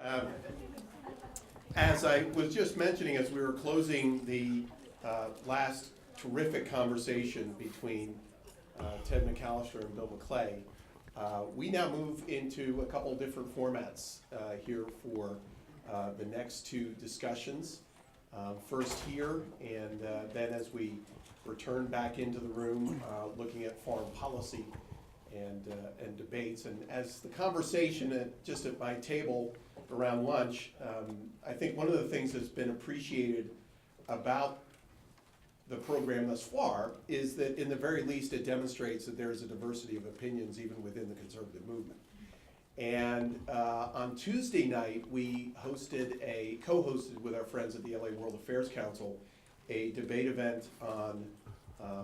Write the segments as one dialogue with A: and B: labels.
A: Um, as I was just mentioning, as we were closing the last terrific conversation between Ted McAllister and Bill McClay, we now move into a couple different formats here for the next two discussions. First here, and then as we return back into the room, looking at foreign policy and debates. And as the conversation just at my table around lunch, I think one of the things that's been appreciated about the program thus far is that in the very least it demonstrates that there is a diversity of opinions even within the conservative movement. And on Tuesday night, we co-hosted with our friends at the LA World Affairs Council a debate event on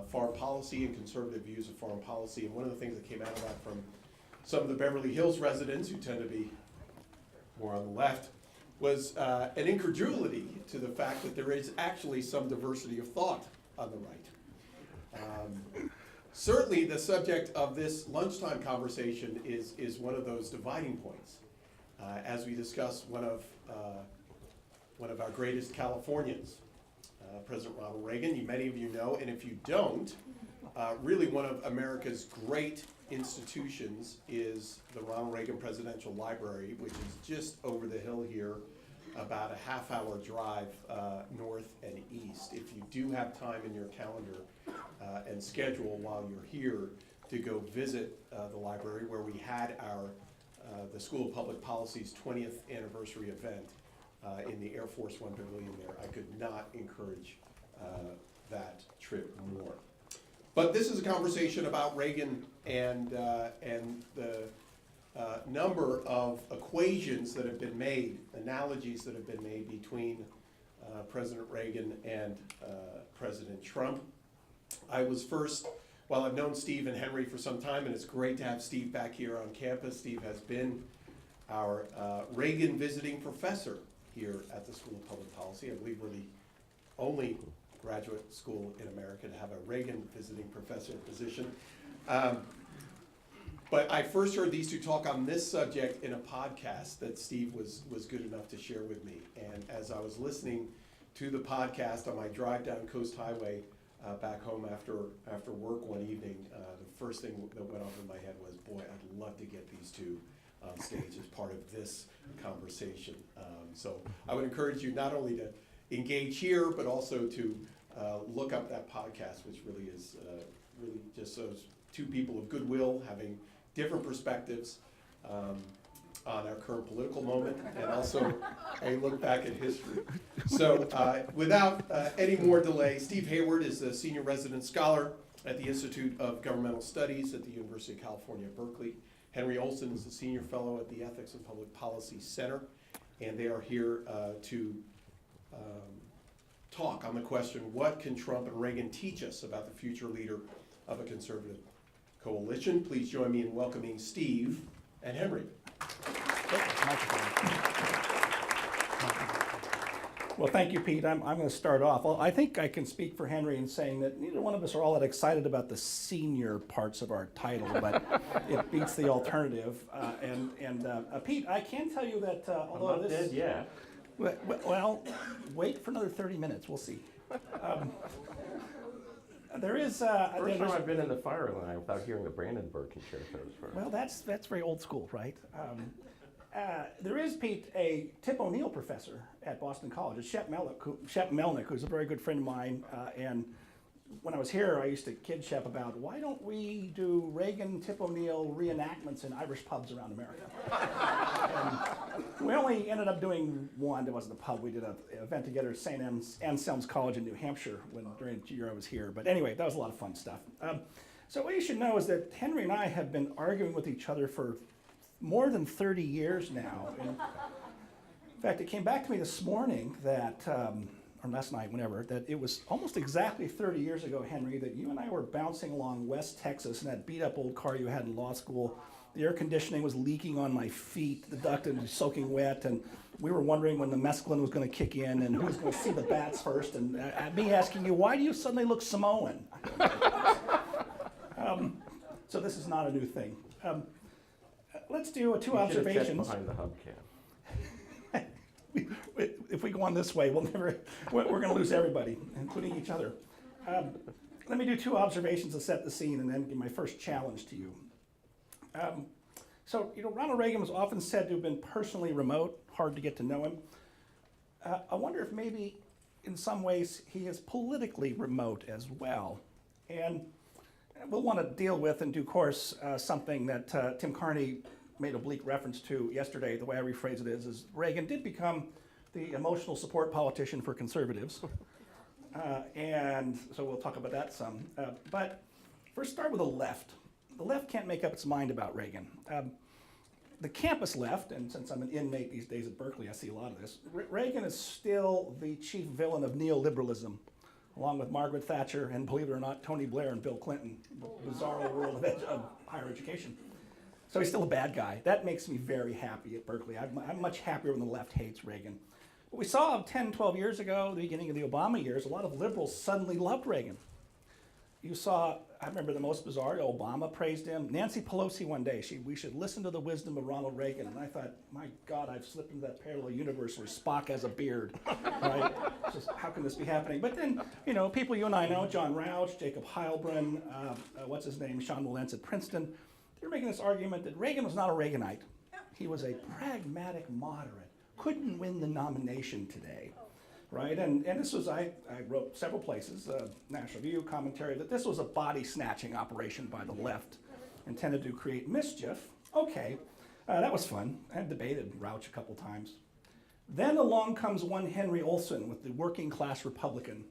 A: foreign policy and conservative views of foreign policy. And one of the things that came out of that from some of the Beverly Hills residents, who tend to be more on the left, was an incredulity to the fact that there is actually some diversity of thought on the right. Certainly the subject of this lunchtime conversation is one of those dividing points. As we discuss one of our greatest Californians, President Ronald Reagan. Many of you know, and if you don't, really one of America's great institutions is the Ronald Reagan Presidential Library, which is just over the hill here, about a half-hour drive north and east. If you do have time in your calendar and schedule while you're here to go visit the library, where we had the School of Public Policy's 20th anniversary event in the Air Force One Pavilion there, I could not encourage that trip more. But this is a conversation about Reagan and the number of equations that have been made, analogies that have been made between President Reagan and President Trump. I was first, while I've known Steve and Henry for some time, and it's great to have Steve back here on campus. Steve has been our Reagan visiting professor here at the School of Public Policy. I believe we're the only graduate school in America to have a Reagan visiting professor position. But I first heard these two talk on this subject in a podcast that Steve was good enough to share with me. And as I was listening to the podcast on my drive down Coast Highway back home after work one evening, the first thing that went off in my head was, boy, I'd love to get these two on stage as part of this conversation. So I would encourage you not only to engage here, but also to look up that podcast, which really is really just those two people of goodwill having different perspectives on our current political moment, and also a look back at history. So without any more delay, Steve Hayward is a senior resident scholar at the Institute of Governmental Studies at the University of California, Berkeley. Henry Olson is a senior fellow at the Ethics and Public Policy Center, and they are here to talk on the question, what can Trump and Reagan teach us about the future leader of a conservative coalition? Please join me in welcoming Steve and Henry.
B: Well, thank you, Pete. I'm going to start off. Well, I think I can speak for Henry in saying that neither one of us are all that excited about the senior parts of our title, but it beats the alternative. Pete, I can tell you that although
C: I'm not dead yet.
B: Well, wait for another 30 minutes. We'll see. There is.
C: First time I've been in the fire line without hearing the Brandenburg concertos first.
B: Well, that's very old school, right? There is, Pete, a Tip O'Neill professor at Boston College. It's Shep Melnick, who's a very good friend of mine. And when I was here, I used to kid Shep about, why don't we do Reagan, Tip O'Neill reenactments in Irish pubs around America? And we only ended up doing one. It wasn't a pub. We did an event together at St. Anselm's College in New Hampshire during the year I was here. But anyway, that was a lot of fun stuff. So what you should know is that Henry and I have been arguing with each other for more than 30 years now. And in fact, it came back to me this morning that, or last night, whenever, that it was almost exactly 30 years ago, Henry, that you and I were bouncing along West Texas in that beat-up old car you had in law school. The air conditioning was leaking on my feet, the duct was soaking wet, and we were wondering when the mescaline was going to kick in and who was going to see the bats first, and me asking you, why do you suddenly look Samoan? So this is not a new thing. Let's do two observations.
C: Check behind the hubcap.
B: one this way, we're going to lose everybody, including each other. Let me do two observations to set the scene and then give my first challenge to you. So, Ronald Reagan was often said to have been personally remote, hard to get to know him. I wonder if maybe in some ways he is politically remote as well. And we'll want to deal with in due course something that Tim Carney made oblique reference to yesterday. The way I rephrase it is Reagan did become the emotional support politician for conservatives. And so we'll talk about that some. But first start with the left. The left can't make up its mind about Reagan. The campus left, and since I'm an inmate these days at Berkeley, I see a lot of this. Reagan is still the chief villain of neoliberalism, along with Margaret Thatcher and, believe it or not, Tony Blair and Bill Clinton. Bizarre world of higher education. So he's still a bad guy. That makes me very happy at Berkeley. I'm much happier when the left hates Reagan. But we saw 10, 12 years ago, the beginning of the Obama years, a lot of liberals suddenly loved Reagan. You saw, I remember the most bizarre, Obama praised him. Nancy Pelosi one day, we should listen to the wisdom of Ronald Reagan. And I thought, my God, I've slipped into that parallel universe where Spock has a beard, right? Just, how can this be happening? But then, people you and I know, John Rauch, Jacob Heilbrunn, what's his name, Sean Wilentz at Princeton, they're making this argument that Reagan was not a Reaganite. He was a pragmatic moderate, couldn't win the nomination today. Right, and this was, I wrote several places, National Review, commentary, that this was a body snatching operation by the left intended to create mischief. Okay, that was fun. I debated Rauch a couple times. Then along comes one Henry Olsen with the working class Republican,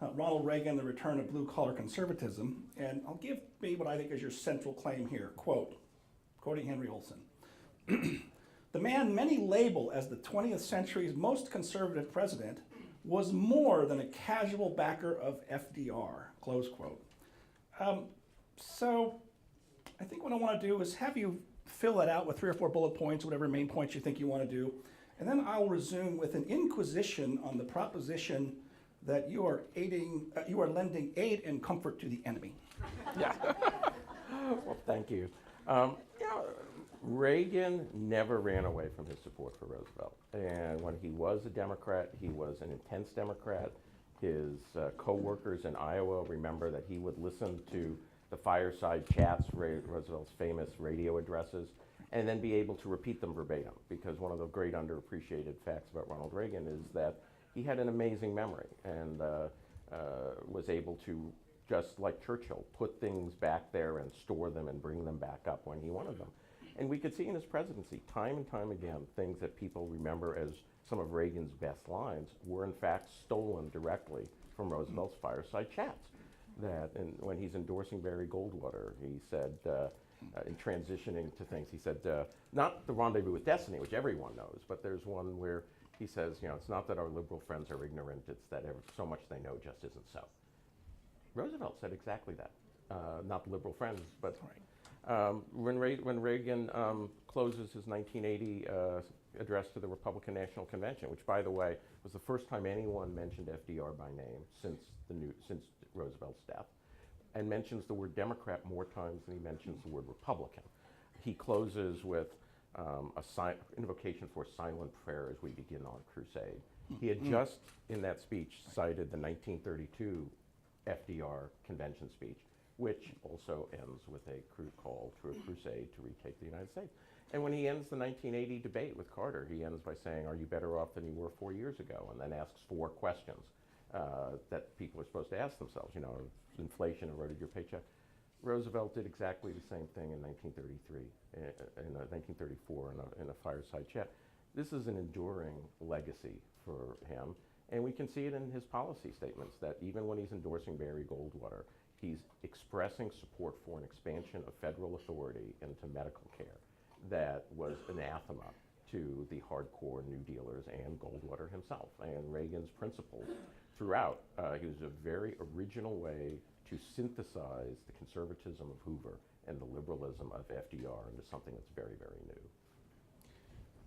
B: Ronald Reagan, the return of blue collar conservatism, and I'll give me what I think is your central claim here, quoting Henry Olsen. The man many label as the 20th century's most conservative president was more than a casual backer of FDR, close quote. So I think what I want to do is have you fill that out with 3 or 4 bullet points, whatever main points you think you want to do, and then I'll resume with an inquisition on the proposition that you are lending aid and comfort to the enemy.
C: Yeah. Well, thank you. Reagan never ran away from his support for Roosevelt. And when he was a Democrat, he was an intense Democrat. His co-workers in Iowa remember that he would listen to the fireside chats, Roosevelt's famous radio addresses, and then be able to repeat them verbatim. Because one of the great underappreciated facts about Ronald Reagan is that he had an amazing memory and was able to, just like Churchill, put things back there and store them and bring them back up when he wanted them. And we could see in his presidency, time and time again, things that people remember as some of Reagan's best lines were in fact stolen directly from Roosevelt's fireside chats. And when he's endorsing Barry Goldwater, he said, in transitioning to things, he said, not the rendezvous with destiny, which everyone knows, but there's one where he says, it's not that our liberal friends are ignorant, it's that so much they know just isn't so. Roosevelt said exactly that. Not liberal friends, but when Reagan closes his 1980 address to the Republican National Convention, which, by the way, was the first time anyone mentioned FDR by name since Roosevelt's death, and mentions the word Democrat more times than he mentions the word Republican. He closes with an invocation for silent prayer as we begin our crusade. He had just, in that speech, cited the 1932 FDR convention speech, which also ends with a call to a crusade to retake the United States. And when he ends the 1980 debate with Carter, he ends by saying, "Are you better off than you were 4 years ago?" And then asks 4 questions that people are supposed to ask themselves. Inflation eroded your paycheck. Roosevelt did exactly the same thing in 1933, in 1934 in a fireside chat. This is an enduring legacy for him. And we can see it in his policy statements that even when he's endorsing Barry Goldwater, he's expressing support for an expansion of federal authority into medical care that was anathema to the hardcore New Dealers and Goldwater himself. And Reagan's principles throughout, he was a very original way to synthesize the conservatism of Hoover and the liberalism of FDR into something that's very, very new.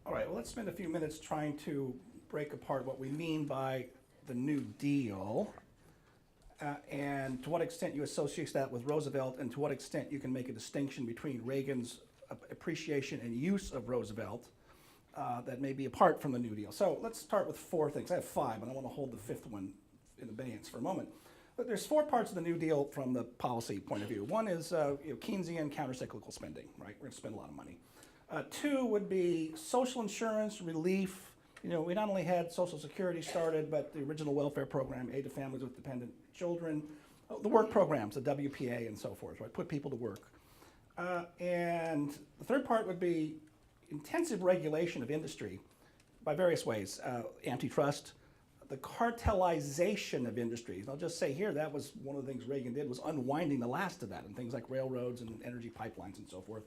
B: All right, well, let's spend a few minutes trying to break apart what we mean by the New Deal and to what extent you associate that with Roosevelt and to what extent you can make a distinction between Reagan's appreciation and use of Roosevelt that may be apart from the New Deal. So let's start with 4 things. I have 5, and I want to hold the 5th one in abeyance for a moment. But there's 4 parts of the New Deal from the policy point of view. One is Keynesian countercyclical spending, right? We're going to spend a lot of money. 2 would be social insurance, relief. We not only had Social Security started, but the original welfare program, aid to families with dependent children, the work programs, the WPA and so forth, right? Put people to work. And the 3rd part would be intensive regulation of industry by various ways. Antitrust, the cartelization of industries. And I'll just say here, that was one of the things Reagan did, was unwinding the last of that, and things like railroads and energy pipelines and so forth.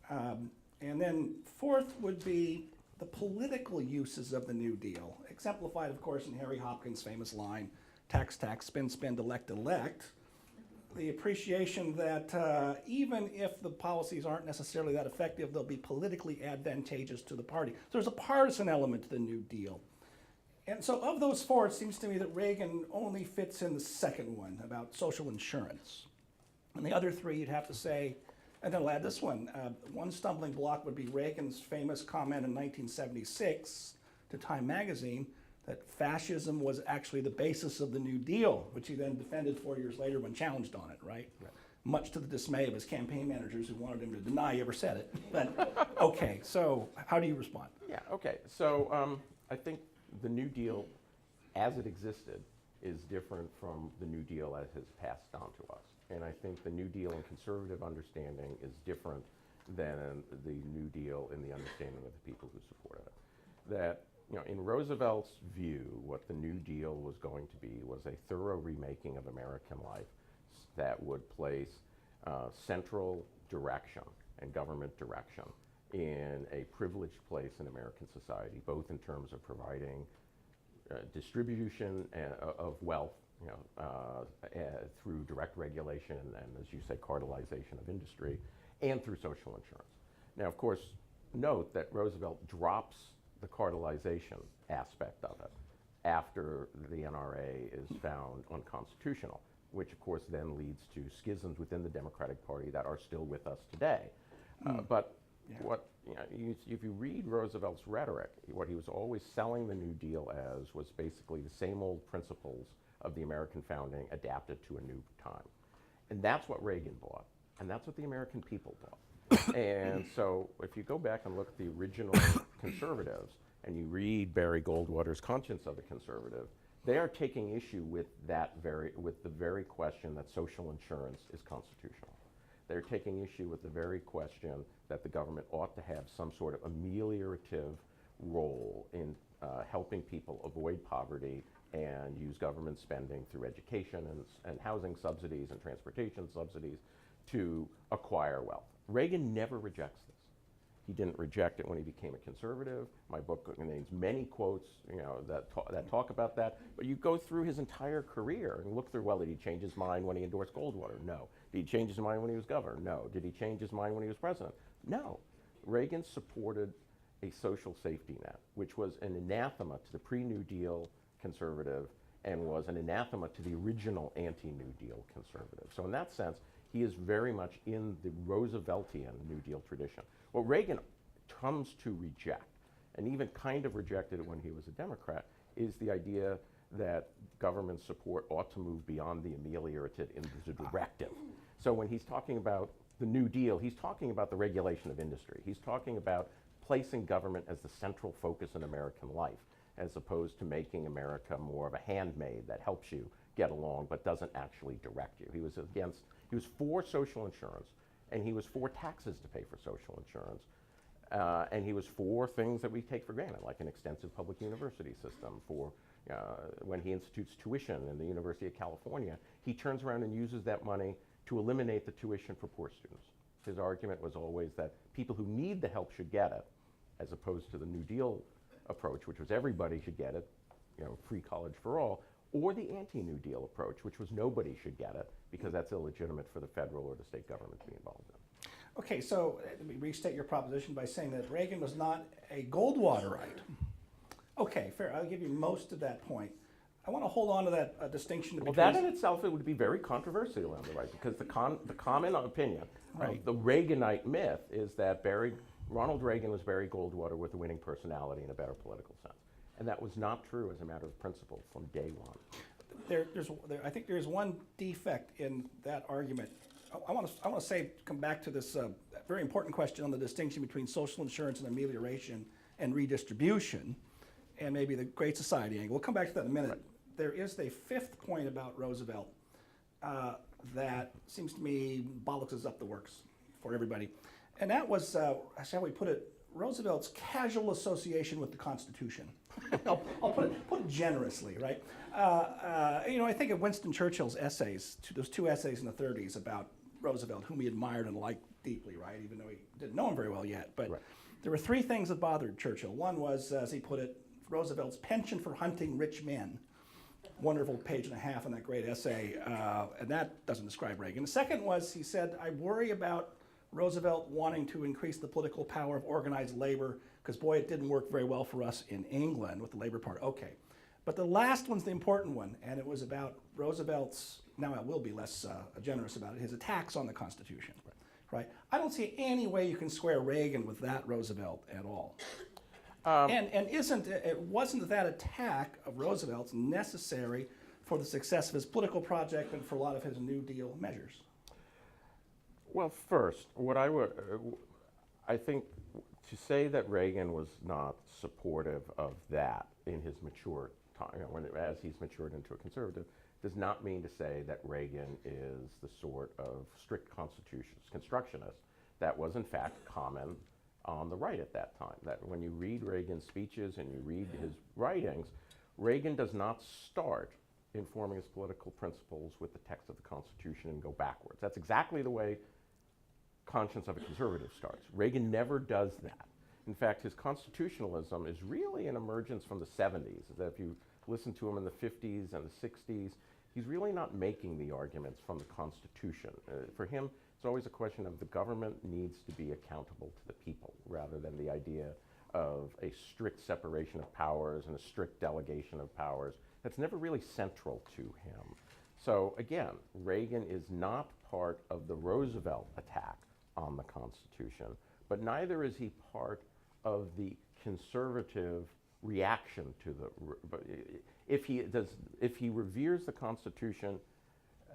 B: And then 4th would be the political uses of the New Deal, exemplified, of course, in Harry Hopkins' famous line, tax, tax, spend, spend, elect, elect. The appreciation that even if the policies aren't necessarily that effective, they'll be politically advantageous to the party. So there's a partisan element to the New Deal. And so of those 4, it seems to me that Reagan only fits in the 2nd one, about social insurance. And the other 3, you'd have to say, and then I'll add this one. One stumbling block would be Reagan's famous comment in 1976 to Time magazine that fascism was actually the basis of the New Deal, which he then defended 4 years later when challenged on it, right? Much to the dismay of his campaign managers who wanted him to deny he ever said it. But okay, so how do you respond?
C: Yeah, okay. So I think the New Deal, as it existed, is different from the New Deal as has passed on to us. And I think the New Deal in conservative understanding is different than the New Deal in the understanding of the people who supported it. That, in Roosevelt's view, what the New Deal was going to be was a thorough remaking of American life that would place central direction and government direction in a privileged place in American society, both in terms of providing distribution of wealth, through direct regulation and, as you say, cartelization of industry, and through social insurance. Now, of course, note that Roosevelt drops the cartelization aspect of it after the NRA is found unconstitutional, which of course then leads to schisms within the Democratic Party that are still with us today. But what if you read Roosevelt's rhetoric, what he was always selling the New Deal as was basically the same old principles of the American founding adapted to a new time. And that's what Reagan bought, and that's what the American people bought. And so if you go back and look at the original conservatives, and you read Barry Goldwater's Conscience of the Conservative, they are taking issue with the very question that social insurance is constitutional. They're taking issue with the very question that the government ought to have some sort of ameliorative role in helping people avoid poverty and use government spending through education and housing subsidies and transportation subsidies to acquire wealth. Reagan never rejects this. He didn't reject it when he became a conservative. My book contains many quotes that talk about that. But you go through his entire career and look through, well, did he change his mind when he endorsed Goldwater? No. Did he change his mind when he was governor? No. Did he change his mind when he was president? No. Reagan supported a social safety net, which was an anathema to the pre-New Deal conservative and was an anathema to the original anti-New Deal conservative. So in that sense, he is very much in the Rooseveltian New Deal tradition. What Reagan comes to reject, and even kind of rejected it when he was a Democrat, is the idea that government support ought to move beyond the ameliorative into the directive. So when he's talking about the New Deal, he's talking about the regulation of industry. He's talking about placing government as the central focus in American life, as opposed to making America more of a handmaid that helps you get along but doesn't actually direct you. He was for social insurance, and he was for taxes to pay for social insurance. And he was for things that we take for granted, like an extensive public university system. When he institutes tuition in the University of California, he turns around and uses that money to eliminate the tuition for poor students. His argument was always that people who need the help should get it, as opposed to the New Deal approach, which was everybody should get it, free college for all, or the anti-New Deal approach, which was nobody should get it, because that's illegitimate for the federal or the state government to be involved in.
B: Okay, so let me restate your proposition by saying that Reagan was not a Goldwaterite. Okay, fair. I'll give you most of that point. I want to hold on to that distinction.
C: Well, that in itself, it would be very controversial on the right, because the common opinion of the Reaganite myth is that Barry Ronald Reagan was Barry Goldwater with a winning personality and a better political sense. And that was not true as a matter of principle from day one.
B: I think there's one defect in that argument. I want to say, come back to this very important question on the distinction between social insurance and amelioration and redistribution, and maybe the Great Society angle. We'll come back to that in a minute. Right. There is a fifth point about Roosevelt that seems to me bollocks up the works for everybody. And that was, shall we put it, Roosevelt's casual association with the Constitution. I'll put it generously, right? I think of Winston Churchill's essays, those two essays in the 30s about Roosevelt, whom he admired and liked deeply, right? Even though he didn't know him very well yet. But right. There were three things that bothered Churchill. One was, as he put it, Roosevelt's penchant for hunting rich men. Wonderful page and a half in that great essay, and that doesn't describe Reagan. The second was, he said, I worry about Roosevelt wanting to increase the political power of organized labor, because boy, it didn't work very well for us in England with the Labor Party. Okay. But the last one's the important one, and it was about Roosevelt's, now I will be less generous about it, his attacks on the Constitution. Right? I don't see any way you can square Reagan with that Roosevelt at all. Wasn't that attack of Roosevelt's necessary for the success of his political project and for a lot of his New Deal measures?
C: Well, first, I think to say that Reagan was not supportive of that in his mature time, as he's matured into a conservative, does not mean to say that Reagan is the sort of strict constructionist that was in fact common on the right at that time. That when you read Reagan's speeches and you read his writings, Reagan does not start informing his political principles with the text of the Constitution and go backwards. That's exactly the way Conscience of a Conservative starts. Reagan never does that. In fact, his constitutionalism is really an emergence from the 70s. That if you listen to him in the 50s and the 60s, he's really not making the arguments from the Constitution. For him, it's always a question of the government needs to be accountable to the people, rather than the idea of a strict separation of powers and a strict delegation of powers. That's never really central to him. So again, Reagan is not part of the Roosevelt attack on the Constitution, but neither is he part of the conservative reaction to the. If he reveres the Constitution,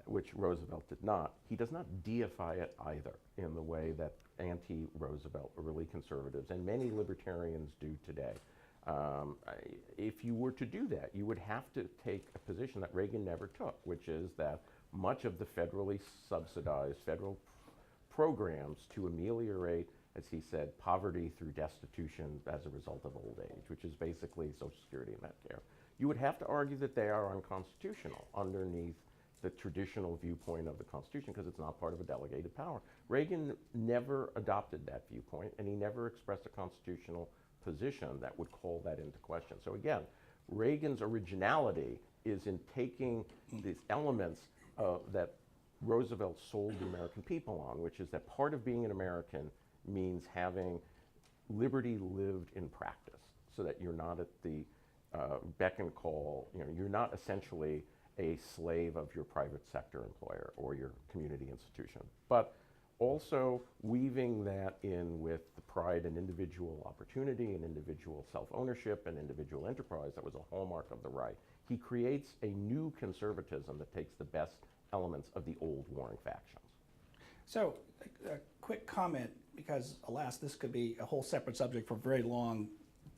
C: which Roosevelt did not, he does not deify it either in the way that anti-Roosevelt early conservatives and many libertarians do today. If you were to do that, you would have to take a position that Reagan never took, which is that much of the federally subsidized federal programs to ameliorate, as he said, poverty through destitution as a result of old age, which is basically Social Security and Medicare, you would have to argue that they are unconstitutional underneath the traditional viewpoint of the Constitution, because it's not part of a delegated power. Reagan never adopted that viewpoint, and he never expressed a constitutional position that would call that into question. So again, Reagan's originality is in taking these elements that Roosevelt sold the American people on, which is that part of being an American means having liberty lived in practice, so that you're not at the beck and call, you're not essentially a slave of your private sector employer or your community institution, but also weaving that in with the pride and individual opportunity and individual self-ownership and individual enterprise that was a hallmark of the right. He creates a new conservatism that takes the best elements of the old warring factions.
B: So, a quick comment, because alas, this could be a whole separate subject for a very long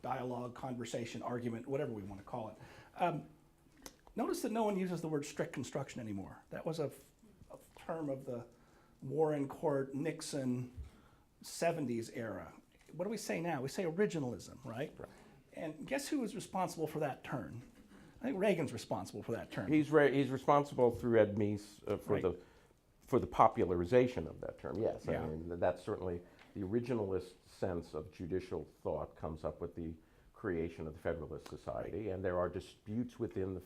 B: dialogue, conversation, argument, whatever we want to call it. Notice that no one uses the word strict construction anymore. That was a term of the Warren Court, Nixon, 70s era. What do we say now? We say originalism, right? And guess who was responsible for that turn? I think Reagan's responsible for that turn.
C: He's responsible through Ed Meese for the popularization of that term, yes.
B: Yeah.
C: I mean, that's certainly the originalist sense of judicial thought comes up with the creation of the Federalist Society, and there are disputes within the,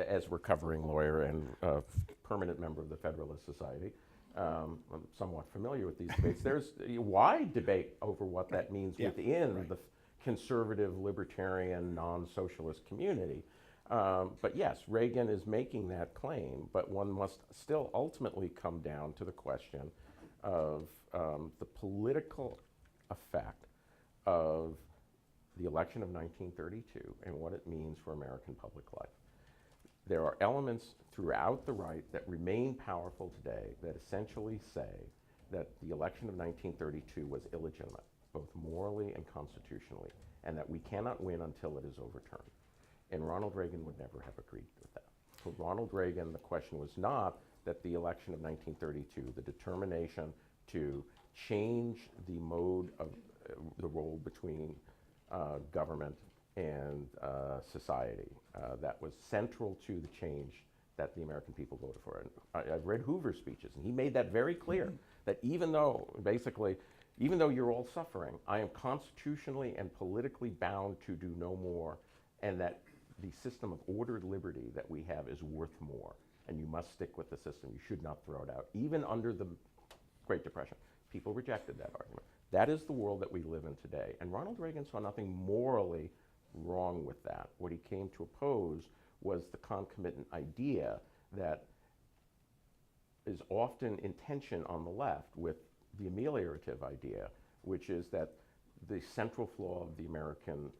C: as recovering lawyer and permanent member of the Federalist Society, I'm somewhat familiar with these debates. There's a wide debate over what that means within the conservative, libertarian, non-socialist community. But yes, Reagan is making that claim, but one must still ultimately come down to the question of the political effect of the election of 1932 and what it means for American public life. There are elements throughout the right that remain powerful today that essentially say that the election of 1932 was illegitimate, both morally and constitutionally, and that we cannot win until it is overturned. And Ronald Reagan would never have agreed with that. For Ronald Reagan, the question was not that the election of 1932, the determination to change the mode of the role between government and society, that was central to the change that the American people voted for. And I've read Hoover's speeches, and he made that very clear, that even though, basically, even though you're all suffering, I am constitutionally and politically bound to do no more, and that the system of ordered liberty that we have is worth more, and you must stick with the system. You should not throw it out. Even under the Great Depression, people rejected that argument. That is the world that we live in today. And Ronald Reagan saw nothing morally wrong with that. What he came to oppose was the concomitant idea that is often in tension on the left with the ameliorative idea, which is that the central flaw of the American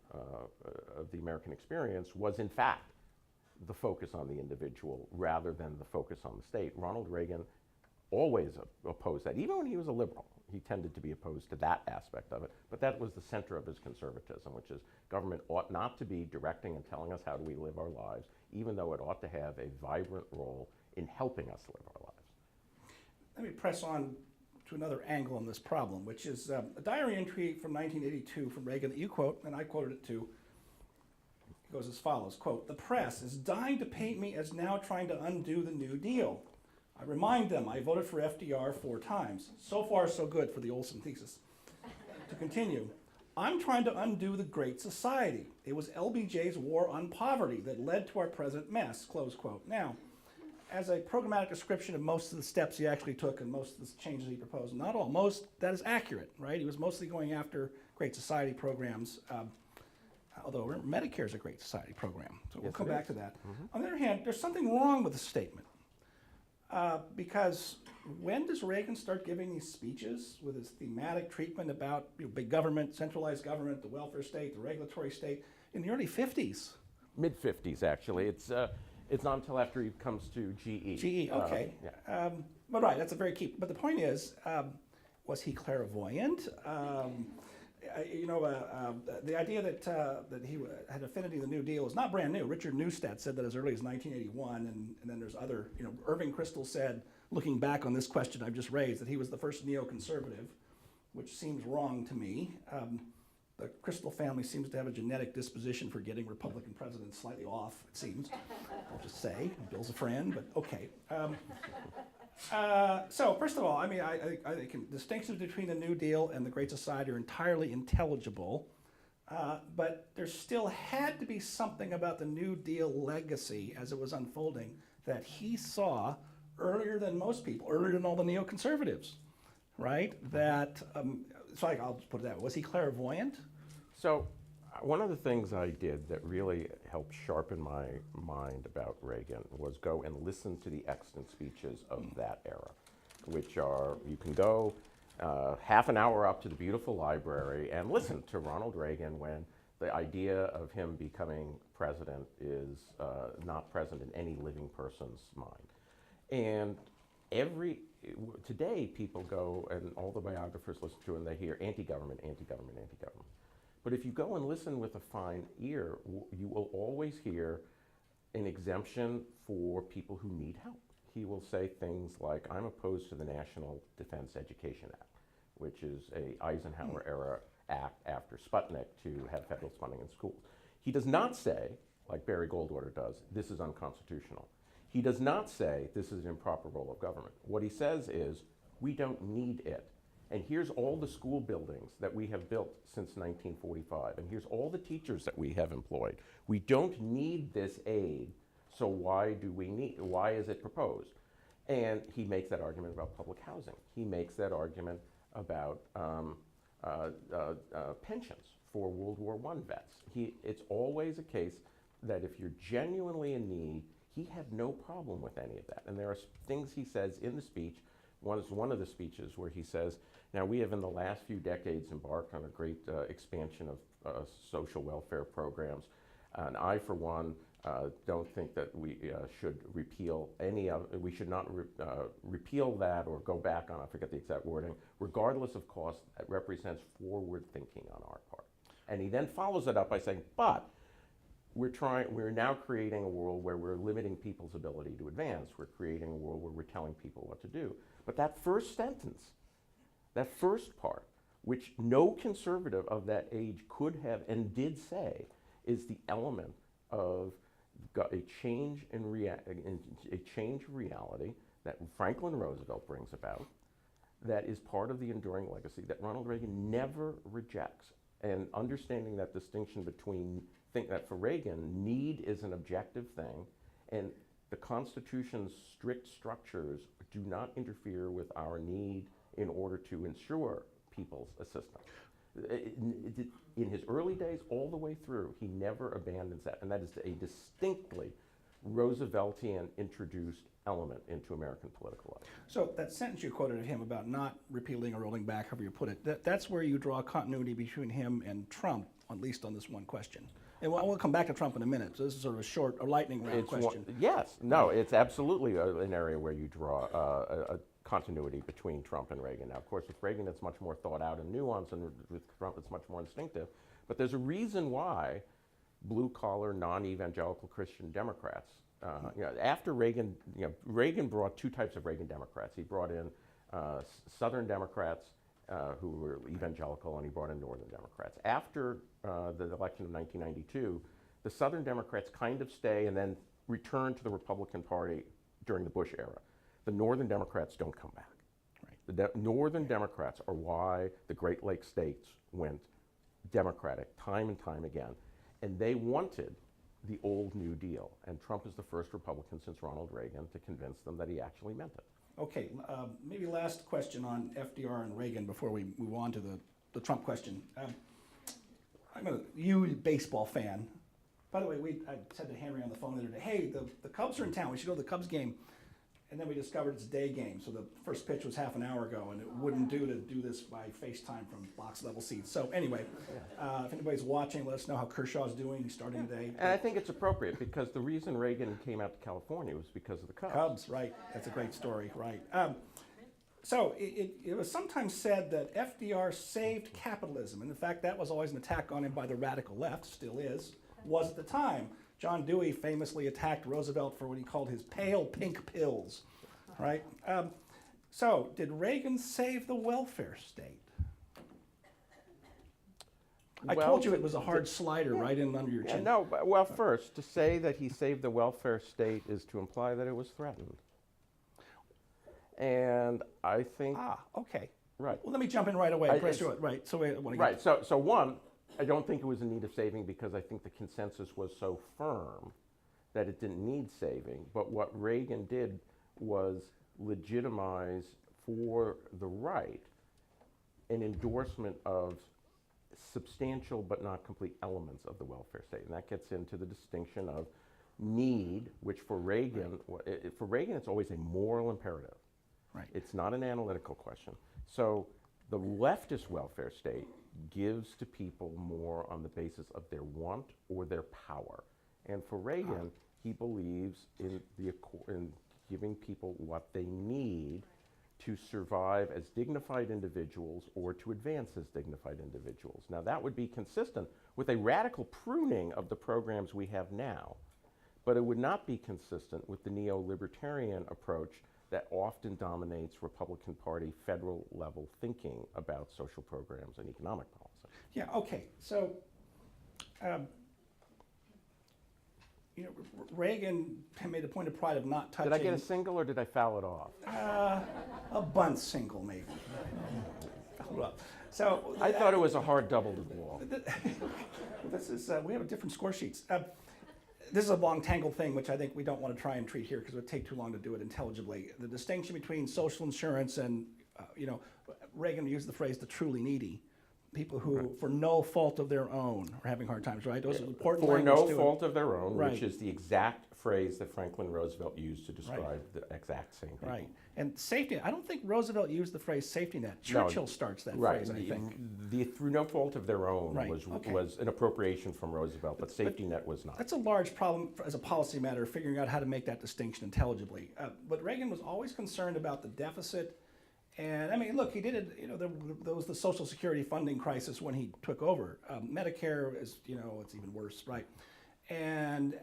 C: experience was, in fact, the focus on the individual rather than the focus on the state. Ronald Reagan always opposed that. Even when he was a liberal, he tended to be opposed to that aspect of it. But that was the center of his conservatism, which is government ought not to be directing and telling us how do we live our lives, even though it ought to have a vibrant role in helping us live our lives.
B: Let me press on to another angle on this problem, which is a diary entry from 1982 from Reagan that you quote, and I quoted it too. It goes as follows, quote, "The press is dying to paint me as now trying to undo the New Deal. I remind them I voted for FDR 4 times. So far, so good for the Olson thesis." To continue, "I'm trying to undo the Great Society. It was LBJ's war on poverty that led to our present mess," close quote. Now, as a programmatic description of most of the steps he actually took and most of the changes he proposed, not all, most, that is accurate, right? He was mostly going after Great Society programs, although remember, Medicare is a Great Society program, so we'll come back to that. On the other hand, there's something wrong with the statement. Because when does Reagan start giving these speeches with his thematic treatment about big government, centralized government, the welfare state, the regulatory state? In the early 50s.
C: Mid-50s, actually. It's not until after he comes to GE.
B: GE, okay.
C: Yeah.
B: But right, that's a very key. But the point is, was he clairvoyant? The idea that he had affinity to the New Deal is not brand new. Richard Neustadt said that as early as 1981, and then there's other, Irving Kristol said, looking back on this question I've just raised, that he was the first neoconservative, which seems wrong to me. The Kristol family seems to have a genetic disposition for getting Republican presidents slightly off, it seems. I'll just say, Bill's a friend, but okay. So first of all, I think distinctions between the New Deal and the Great Society are entirely intelligible, but there still had to be something about the New Deal legacy as it was unfolding that he saw earlier than most people, earlier than all the neoconservatives, right? So I'll just put it that way. Was he clairvoyant?
C: So one of the things I did that really helped sharpen my mind about Reagan was go and listen to the extant speeches of that era, which are, you can go half an hour up to the beautiful library and listen to Ronald Reagan when the idea of him becoming president is not present in any living person's mind. And today people go and all the biographers listen to and they hear anti-government, anti-government, anti-government. But if you go and listen with a fine ear, you will always hear an exemption for people who need help. He will say things like, I'm opposed to the National Defense Education Act, which is a Eisenhower-era act after Sputnik to have federal funding in schools. He does not say, like Barry Goldwater does, this is unconstitutional. He does not say this is an improper role of government. What he says is, we don't need it. And here's all the school buildings that we have built since 1945. And here's all the teachers that we have employed. We don't need this aid, so why is it proposed? And he makes that argument about public housing. He makes that argument about pensions for World War I vets. It's always a case that if you're genuinely in need, he had no problem with any of that. And there are things he says in the speech one of the speeches where he says, now we have in the last few decades embarked on a great expansion of social welfare programs. And I, for one, don't think that we should repeal any of, we should not repeal that or go back on, I forget the exact wording, regardless of cost, that represents forward thinking on our part. And he then follows it up by saying, but we're now creating a world where we're limiting people's ability to advance. We're creating a world where we're telling people what to do. But that first sentence, that first part, which no conservative of that age could have and did say, is the element of a change in reality that Franklin Roosevelt brings about, that is part of the enduring legacy that Ronald Reagan never rejects. And understanding that distinction between, think that for Reagan, need is an objective thing, and the Constitution's strict structures do not interfere with our need in order to ensure people's assistance. In his early days, all the way through, he never abandons that, and that is a distinctly Rooseveltian introduced element into American political life.
B: So that sentence you quoted of him about not repealing or rolling back, however you put it, that's where you draw continuity between him and Trump, at least on this one question. And we'll come back to Trump in a minute. So this is sort of a lightning round question.
C: Yes, no, it's absolutely an area where you draw a continuity between Trump and Reagan. Now, of course, with Reagan, it's much more thought out and nuanced, and with Trump, it's much more instinctive. But there's a reason why blue-collar, non-evangelical Christian Democrats, after Reagan, Reagan brought two types of Reagan Democrats. He brought in Southern Democrats who were evangelical, and he brought in Northern Democrats. After the election of 1992, the Southern Democrats kind of stay and then return to the Republican Party during the Bush era. The Northern Democrats don't come back. Right. The Northern Democrats are why the Great Lakes states went Democratic time and time again. And they wanted the old New Deal. And Trump is the first Republican since Ronald Reagan to convince them that he actually meant it.
B: Okay, maybe last question on FDR and Reagan before we move on to the Trump question. I'm a huge baseball fan. By the way, I said to Henry on the phone the other day, hey, the Cubs are in town. We should go to the Cubs game. And then we discovered it's a day game, so the first pitch was half an hour ago, and it wouldn't do to do this by FaceTime from box level seats. So anyway, if anybody's watching, let us know how Kershaw's doing. He's starting today.
C: And I think it's appropriate because the reason Reagan came out to California was because of the Cubs.
B: Cubs, right. That's a great story, right. So it was sometimes said that FDR saved capitalism, and in fact that was always an attack on him by the radical left, still is, was at the time. John Dewey famously attacked Roosevelt for what he called his pale pink pills, right? So did Reagan save the welfare state? I told you it was a hard slider right in under your chin.
C: No, well, first, to say that he saved the welfare state is to imply that it was threatened. And I think...
B: Okay.
C: Right.
B: Well, let me jump in right away. Right, so wait,
C: right, so one, I don't think it was in need of saving because I think the consensus was so firm that it didn't need saving. But what Reagan did was legitimize for the right an endorsement of substantial but not complete elements of the welfare state. And that gets into the distinction of need, which for Reagan, it's always a moral imperative.
B: Right.
C: It's not an analytical question. So the leftist welfare state gives to people more on the basis of their want or their power. And for Reagan, he believes in giving people what they need to survive as dignified individuals or to advance as dignified individuals. Now that would be consistent with a radical pruning of the programs we have now, but it would not be consistent with the neo-libertarian approach that often dominates Republican Party federal level thinking about social programs and economic policy.
B: Yeah, okay, so, Reagan made a point of pride of not touching...
C: Did I get a single or did I foul it off?
B: A bunt single, maybe. So
C: I thought it was a hard double to the wall.
B: This is, we have different score sheets. This is a long tangled thing, which I think we don't want to try and treat here because it would take too long to do it intelligibly. The distinction between social insurance and, Reagan used the phrase the truly needy. people who, for no fault of their own, are having hard times, right? Those are important
C: For
B: language
C: no
B: to it.
C: fault of their own,
B: Right.
C: which is the exact phrase that Franklin Roosevelt used to describe the exact same people.
B: Right. And safety, I don't think Roosevelt used the phrase safety net.
C: No,
B: Churchill starts that
C: Right.
B: phrase, I think.
C: The through no fault of their own
B: Right,
C: was,
B: okay.
C: was an appropriation from Roosevelt, but safety net was not.
B: That's a large problem as a policy matter, figuring out how to make that distinction intelligibly. But Reagan was always concerned about the deficit. And I mean, look, he did it, you know, there was the Social Security funding crisis when he took over. Medicare is, you know, it's even worse, right? And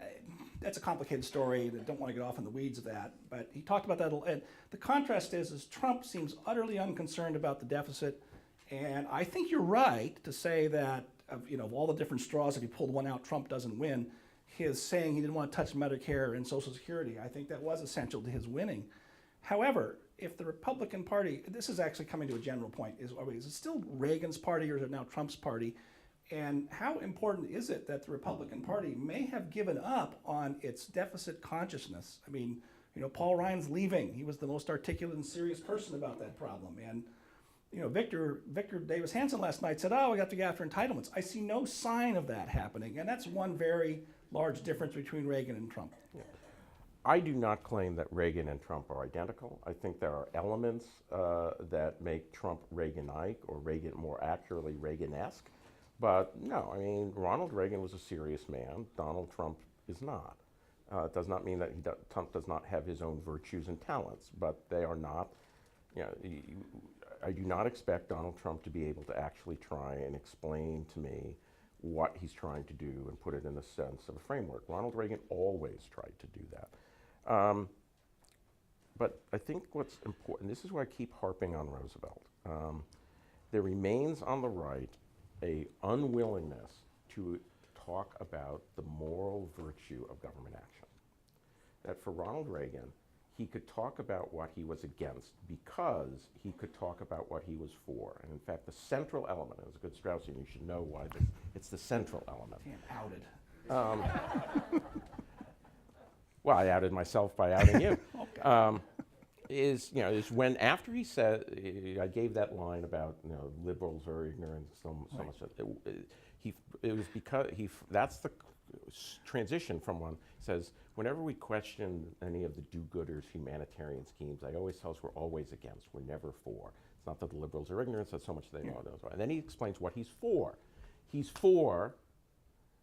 B: that's a complicated story. I don't want to get off in the weeds of that. But he talked about that a little. And the contrast is Trump seems utterly unconcerned about the deficit. And I think you're right to say that, you know, of all the different straws, if you pulled one out, Trump doesn't win. His saying he didn't want to touch Medicare and Social Security, I think that was essential to his winning. However, if the Republican Party, this is actually coming to a general point, is it still Reagan's party or is it now Trump's party? And how important is it that the Republican Party may have given up on its deficit consciousness? I mean, you know, Paul Ryan's leaving. He was the most articulate and serious person about that problem. And, you know, Victor Davis Hanson last night said, oh, we got to go after entitlements. I see no sign of that happening. And that's one very large difference between Reagan and Trump.
C: Yeah. I do not claim that Reagan and Trump are identical. I think there are elements that make Trump Reagan-like, or Reagan more accurately Reagan-esque. But no, I mean, Ronald Reagan was a serious man. Donald Trump is not. It does not mean that Trump does not have his own virtues and talents, but they are not, you know, I do not expect Donald Trump to be able to actually try and explain to me what he's trying to do and put it in the sense of a framework. Ronald Reagan always tried to do that. But I think what's important, this is why I keep harping on Roosevelt. There remains on the right a unwillingness to talk about the moral virtue of government action. That for Ronald Reagan, he could talk about what he was against because he could talk about what he was for. And in fact, the central element, as a good Straussian, you should know why this, it's the central element.
B: Damn, outed.
C: Well, I outed myself by outing you. Is when after he said, I gave that line about, you know, liberals are ignorant, so much. It was because that's the transition from one says, whenever we question any of the do-gooders humanitarian schemes, I always tell us we're always against, we're never for. It's not that the liberals are ignorant, that's so much they know. And then he explains what he's for. He's for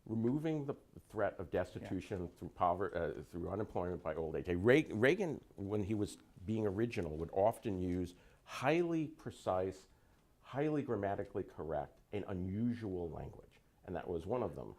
C: removing the threat of destitution through poverty, through unemployment by old age. Reagan, when he was being original, would often use highly precise, highly grammatically correct, and unusual language, and that was one of them.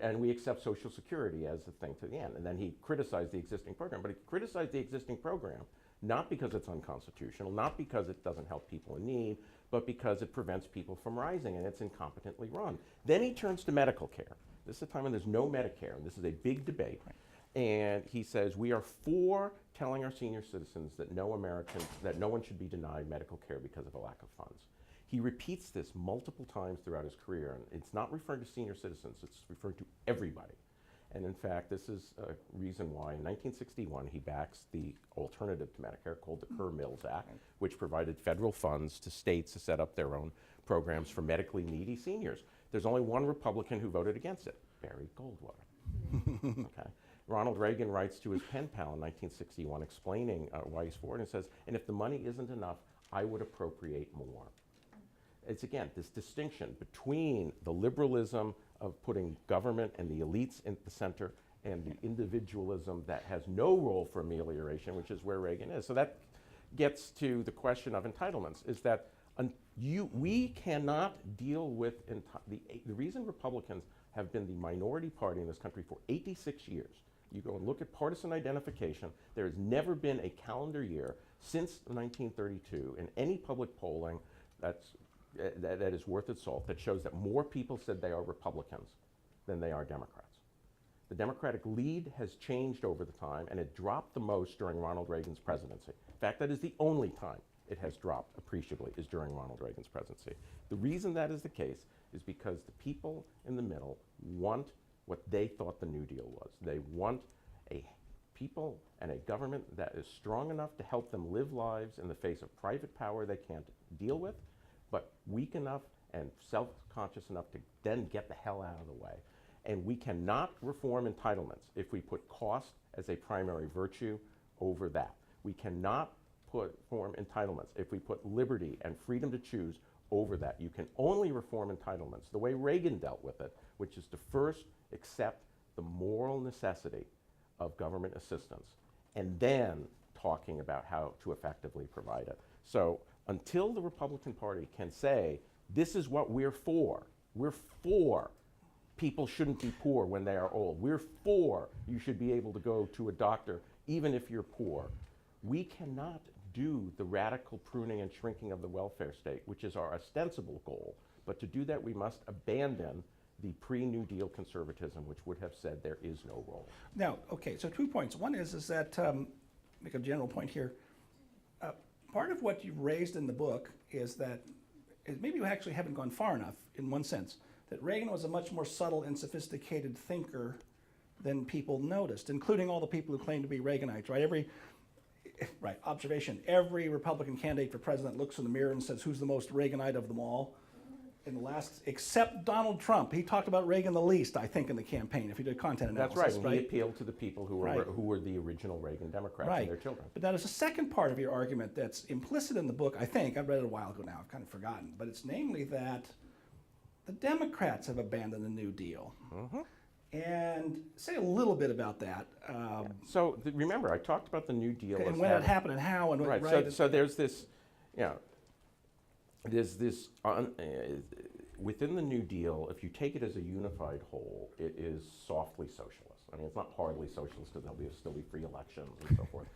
C: And we accept Social Security as the thing to the end. And then he criticized the existing program, but he criticized the existing program not because it's unconstitutional, not because it doesn't help people in need, but because it prevents people from rising and it's incompetently run. Then he turns to medical care. This is a time when there's no Medicare, and this is a big debate. Right. And he says, we are for telling our senior citizens that no one should be denied medical care because of a lack of funds. He repeats this multiple times throughout his career, and it's not referring to senior citizens, it's referring to everybody. And in fact, this is a reason why in 1961 he backs the alternative to Medicare called the Kerr-Mills Act, which provided federal funds to states to set up their own programs for medically needy seniors. There's only one Republican who voted against it, Barry Goldwater. Okay. Ronald Reagan writes to his pen pal in 1961 explaining why he's for it, and says, and if the money isn't enough, I would appropriate more. It's again this distinction between the liberalism of putting government and the elites in the center and the individualism that has no role for amelioration, which is where Reagan is. So that gets to the question of entitlements, is that we cannot deal with the reason Republicans have been the minority party in this country for 86 years. You go and look at partisan identification, there has never been a calendar year since 1932 in any public polling that is worth its salt that shows that more people said they are Republicans than they are Democrats. The Democratic lead has changed over the time, and it dropped the most during Ronald Reagan's presidency. In fact, that is the only time it has dropped appreciably, is during Ronald Reagan's presidency. The reason that is the case is because the people in the middle want what they thought the New Deal was. They want a people and a government that is strong enough to help them live lives in the face of private power they can't deal with, but weak enough and self-conscious enough to then get the hell out of the way. And we cannot reform entitlements if we put cost as a primary virtue over that. We cannot reform entitlements if we put liberty and freedom to choose over that. You can only reform entitlements the way Reagan dealt with it, which is to first accept the moral necessity of government assistance and then talking about how to effectively provide it. So until the Republican Party can say, this is what we're for people shouldn't be poor when they are old. We're for you should be able to go to a doctor even if you're poor. We cannot do the radical pruning and shrinking of the welfare state, which is our ostensible goal. But to do that, we must abandon the pre-New Deal conservatism, which would have said there is no role.
B: Now, okay, so 2 points. One is that, make a general point here, part of what you've raised in the book is that maybe you actually haven't gone far enough in one sense, that Reagan was a much more subtle and sophisticated thinker than people noticed, including all the people who claim to be Reaganites, right? Observation. Every Republican candidate for president looks in the mirror and says, who's the most Reaganite of them all? In the last, except Donald Trump, he talked about Reagan the least, I think, in the campaign, if you did content analysis.
C: That's right, and he appealed to the people who were the original Reagan Democrats and their children.
B: But now there's a second part of your argument that's implicit in the book, I think. I read it a while ago now, I've kind of forgotten. But it's namely that the Democrats have abandoned the New Deal. And say a little bit about that.
C: Remember, I talked about the New Deal
B: and when it happened and how. And
C: right, so there's this, there's this, within the New Deal, if you take it as a unified whole, it is softly socialist. I mean, it's not hardly socialist because there'll still be free elections and so forth.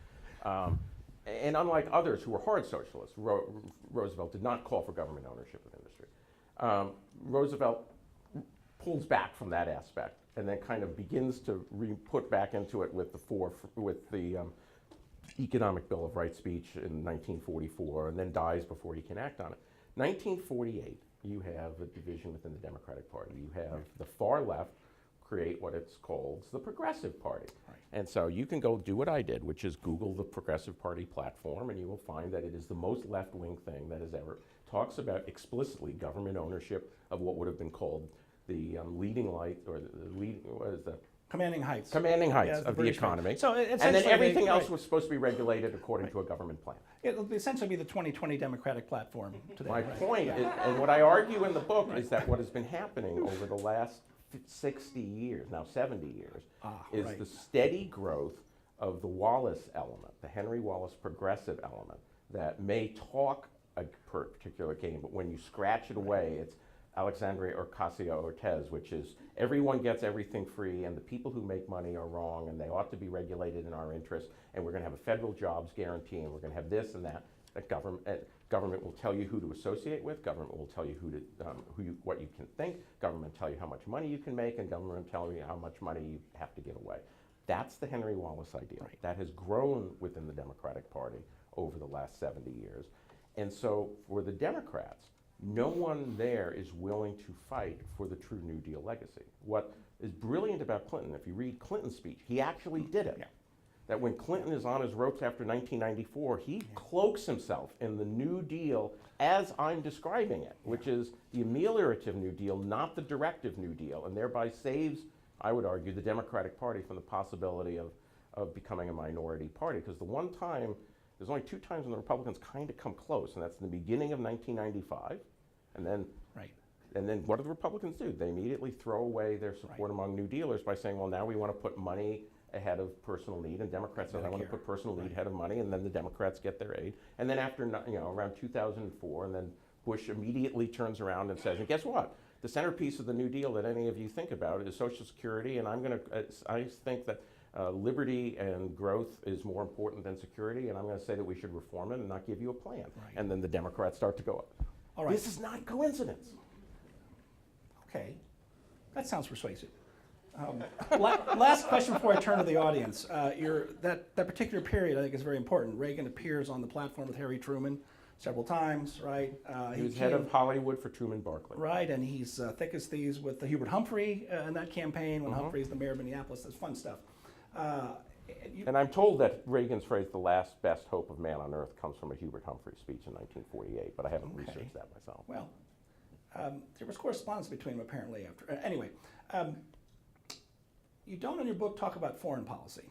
C: And unlike others who were hard socialists, Roosevelt did not call for government ownership of industry. Roosevelt pulls back from that aspect and then kind of begins to put back into it with the Economic Bill of Rights speech in 1944, and then dies before he can act on it. 1948, you have a division within the Democratic Party. You have the far left create what it's called the Progressive Party. And so you can go do what I did, which is Google the Progressive Party platform, and you will find that it is the most left-wing thing that has ever talks about explicitly government ownership of what would have been called the leading light, or the lead, what is that?
B: Commanding heights.
C: Commanding heights of the economy.
B: So
C: and then everything else was supposed to be regulated according to a government plan.
B: It'll essentially be the 2020 Democratic platform today.
C: My point, is, and what I argue in the book, is that what has been happening over the last 60 years, now 70 years, is the steady growth of the Wallace element, the Henry Wallace progressive element, that may talk a particular game, but when you scratch it away, it's Alexandria Ocasio-Cortez, which is everyone gets everything free and the people who make money are wrong and they ought to be regulated in our interest, and we're going to have a federal jobs guarantee, and we're going to have this and that. That government will tell you who to associate with, government will tell you what you can think, government will tell you how much money you can make, and government will tell you how much money you have to give away. That's the Henry Wallace idea. That has grown within the Democratic Party over the last 70 years. And so for the Democrats, no one there is willing to fight for the true New Deal legacy. What is brilliant about Clinton, if you read Clinton's speech, he actually did it. That when Clinton is on his ropes after 1994, he cloaks himself in the New Deal as I'm describing it, which is the ameliorative New Deal, not the directive New Deal, and thereby saves, I would argue, the Democratic Party from the possibility of becoming a minority party. Because there's only 2 times when the Republicans kind of come close, and that's in the beginning of 1995, and then what do the Republicans do? They immediately throw away their support among New Dealers by saying, well, now we want to put money ahead of personal need, and Democrats say, I want to put personal need ahead of money, and then the Democrats get their aid. And then after, around 2004, and then Bush immediately turns around and says, and guess what? The centerpiece of the New Deal that any of you think about is Social Security, and I think that liberty and growth is more important than security, and I'm going to say that we should reform it and not give you a plan. And then the Democrats start to go up.
B: All right.
C: This is not coincidence.
B: Okay, that sounds persuasive. Last question before I turn to the audience. That particular period I think is very important. Reagan appears on the platform with Harry Truman several times, right?
C: He was head of Hollywood for Truman Barkley.
B: Right, and he's thick as thieves with Hubert Humphrey in that campaign when Humphrey's the mayor of Minneapolis. That's fun stuff.
C: And I'm told that Reagan's phrase, the last best hope of man on earth, comes from a Hubert Humphrey speech in 1948, but I haven't researched that myself.
B: Well, There was correspondence between them apparently after. Anyway, you don't in your book talk about foreign policy.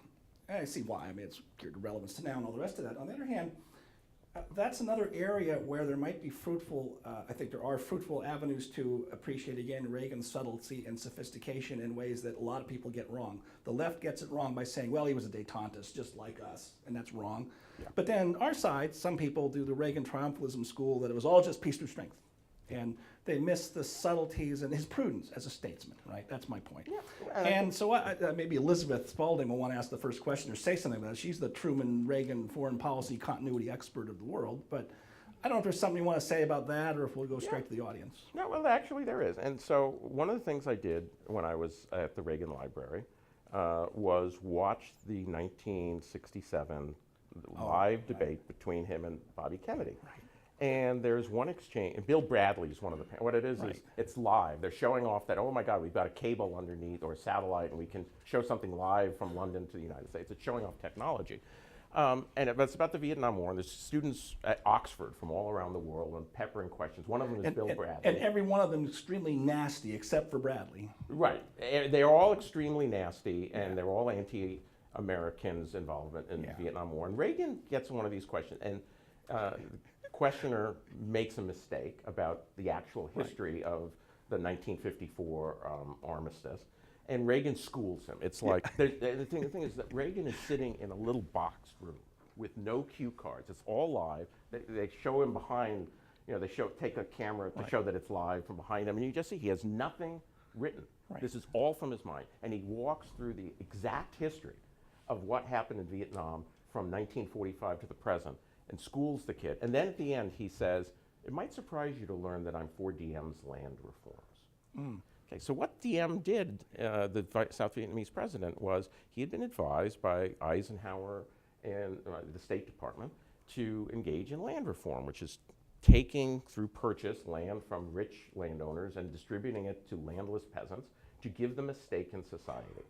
B: And I see why. I mean, it's geared to relevance to now and all the rest of that. On the other hand, that's another area where there might be fruitful, I think there are fruitful avenues to appreciate, again, Reagan's subtlety and sophistication in ways that a lot of people get wrong. The left gets it wrong by saying, well, he was a détentiste, just like us, and that's wrong. Yeah. But then our side, some people do the Reagan triumphalism school that it was all just peace through strength. And they miss the subtleties and his prudence as a statesman, right? That's my point. Yeah. And so maybe Elizabeth Spaulding will want to ask the first question or say something about it. She's the Truman-Reagan foreign policy continuity expert of the world. But I don't know if there's something you want to say about that or if we'll go straight to the audience.
C: No, well, actually there is. And so one of the things I did when I was at the Reagan Library was watch the 1967 live debate between him and Bobby Kennedy. Right. And there's one exchange, and Bill Bradley's one of the, what it is it's live. They're showing off that, oh my God, we've got a cable underneath or a satellite and we can show something live from London to the United States. It's showing off technology. And it's about the Vietnam War, and there's students at Oxford from all around the world and peppering questions. One of them is Bill Bradley.
B: And every one of them extremely nasty except for Bradley.
C: Right. They're all extremely nasty, and they're all anti-Americans involvement in the Vietnam War. And Reagan gets one of these questions, and questioner makes a mistake about the actual history of the 1954 armistice, and Reagan schools him. It's like, the thing is that Reagan is sitting in a little boxed room with no cue cards. It's all live. They show him behind, they take a camera to show that it's live from behind him, and you just see he has nothing written. Right. This is all from his mind, and he walks through the exact history of what happened in Vietnam from 1945 to the present, and schools the kid. And then at the end, he says, it might surprise you to learn that I'm for Diem's land reforms. Okay, so what Diem did, the South Vietnamese president, was he had been advised by Eisenhower and the State Department to engage in land reform, which is taking through purchase land from rich landowners and distributing it to landless peasants to give them a stake in society.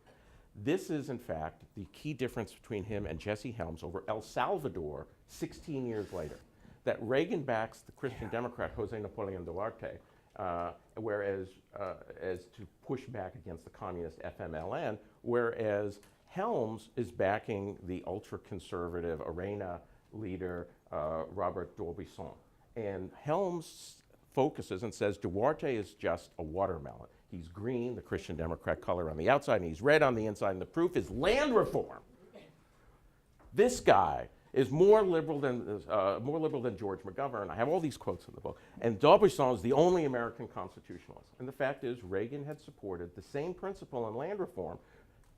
C: This is, in fact, the key difference between him and Jesse Helms over El Salvador 16 years later. That Reagan backs the Christian Democrat Jose Napoleon Duarte, whereas as to push back against the communist FMLN, whereas Helms is backing the ultra-conservative Arena leader Robert d'Aubusson. And Helms focuses and says Duarte is just a watermelon. He's green, the Christian Democrat color on the outside, and he's red on the inside, and the proof is land reform. This guy is more liberal than George McGovern. I have all these quotes in the book. And d'Aubusson is the only American constitutionalist. And the fact is, Reagan had supported the same principle in land reform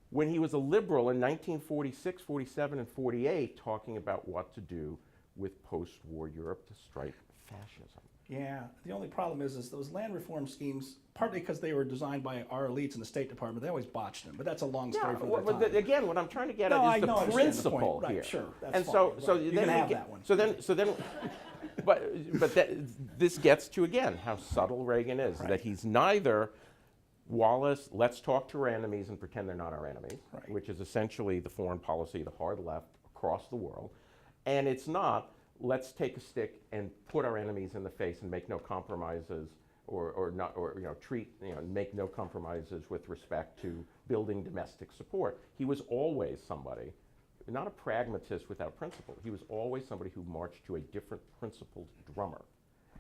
C: when he was a liberal in 1946, 47, and 48, talking about what to do with post-war Europe to strike fascism.
B: Yeah, the only problem is those land reform schemes, partly because they were designed by our elites in the State Department, they always botched them. But that's a long story for another time.
C: Again, what I'm trying to get at is the principle here.
B: Right, sure, that's
C: and
B: fine.
C: so
B: you can have that one.
C: This gets to, again, how subtle Reagan is, that he's neither Wallace, let's talk to our enemies and pretend they're not our enemies, which is essentially the foreign policy of the hard left across the world, and it's not, let's take a stick and put our enemies in the face and make no compromises make no compromises with respect to building domestic support. He was always somebody, not a pragmatist without principle. He was always somebody who marched to a different principled drummer.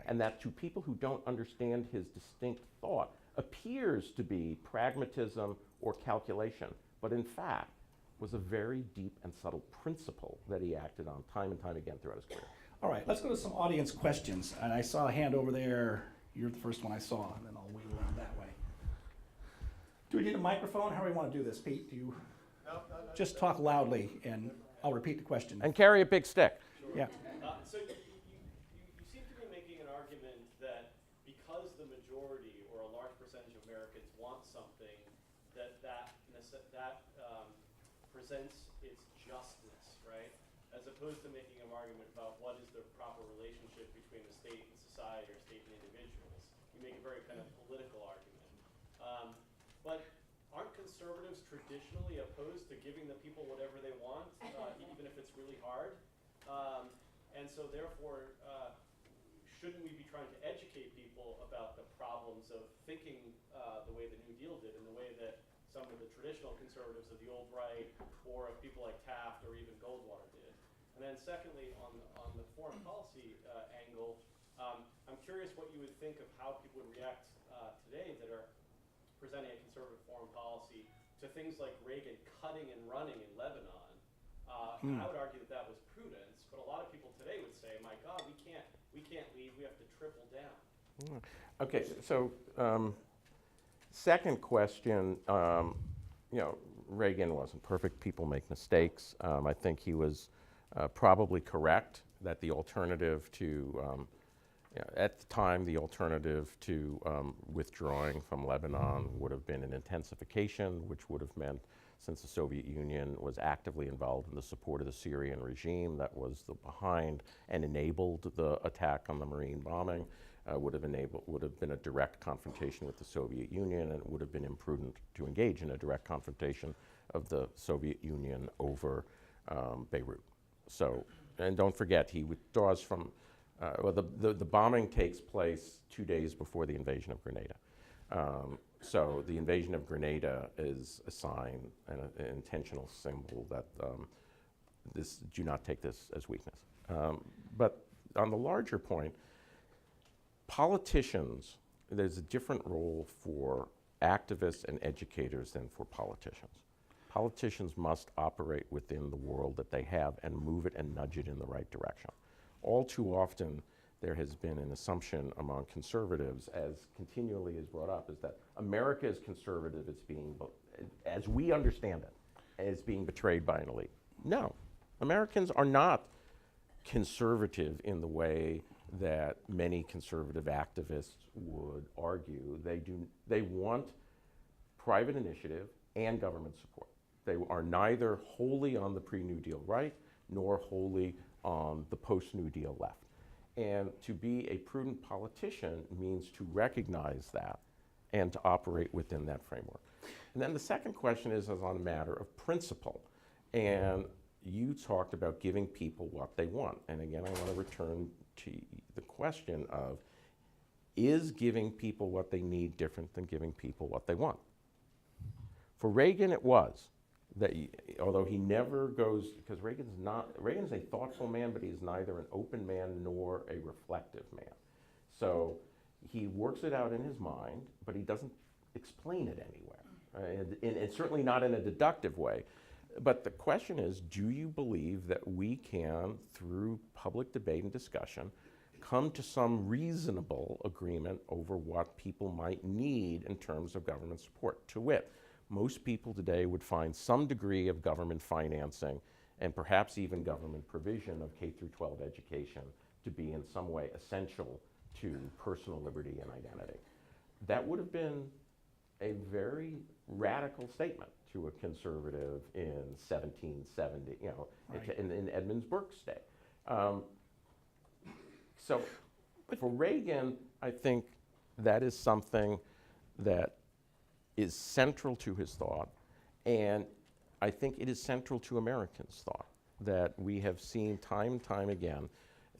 C: And that to people who don't understand his distinct thought appears to be pragmatism or calculation, but in fact was a very deep and subtle principle that he acted on time and time again throughout his career.
B: All right, let's go to some audience questions. And I saw a hand over there. You're the first one I saw, and then I'll wheel around that way. Do we need a microphone? How do we want to do this, Pete? Do you just talk loudly, and I'll repeat the question.
C: And carry a big stick.
B: Sure. Yeah.
D: So you seem to be making an argument that because the majority or a large percentage of Americans want something, that presents its justness, right? As opposed to making an argument about what is the proper relationship between the state and society or state and individuals. You make a very kind of political argument. But aren't conservatives traditionally opposed to giving the people whatever they want, even if it's really hard? And so therefore, shouldn't we be trying to educate people about the problems of thinking the way the New Deal did and the way that some of the traditional conservatives of the old right, or of people like Taft or even Goldwater did? And then secondly, on the foreign policy angle, I'm curious what you would think of how people would react today that are presenting a conservative foreign policy to things like Reagan cutting and running in Lebanon. I would argue that that was prudence, but a lot of people today would say, my God, we can't leave, we have to triple down.
C: Okay, so second question, Reagan wasn't perfect. People make mistakes. I think he was probably correct that the alternative to, at the time, the alternative to withdrawing from Lebanon would have been an intensification, which would have meant, since the Soviet Union was actively involved in the support of the Syrian regime that was behind and enabled the attack on the Marine bombing, would have been a direct confrontation with the Soviet Union, and it would have been imprudent to engage in a direct confrontation of the Soviet Union over Beirut. So, and don't forget, he withdraws from, the bombing takes place 2 days before the invasion of Grenada. So the invasion of Grenada is a sign and an intentional symbol that do not take this as weakness. But on the larger point, politicians, there's a different role for activists and educators than for politicians. Politicians must operate within the world that they have and move it and nudge it in the right direction. All too often, there has been an assumption among conservatives, as continually is brought up, is that America is conservative, it's being, as we understand it, as being betrayed by an elite. No, Americans are not conservative in the way that many conservative activists would argue. They want private initiative and government support. They are neither wholly on the pre-New Deal right, nor wholly on the post-New Deal left. And to be a prudent politician means to recognize that and to operate within that framework. And then the second question is on a matter of principle. And you talked about giving people what they want. And again, I want to return to the question of, is giving people what they need different than giving people what they want? For Reagan, it was. That although he never goes, because Reagan's a thoughtful man, but he's neither an open man nor a reflective man. So he works it out in his mind, but he doesn't explain it anywhere, and certainly not in a deductive way. But the question is, do you believe that we can, through public debate and discussion, come to some reasonable agreement over what people might need in terms of government support? To wit, most people today would find some degree of government financing and perhaps even government provision of K through 12 education to be in some way essential to personal liberty and identity. That would have been a very radical statement to a conservative in 1770, right. in Edmund Burke's day. So for Reagan, I think that is something that is central to his thought, and I think it is central to Americans' thought, that we have seen time and time again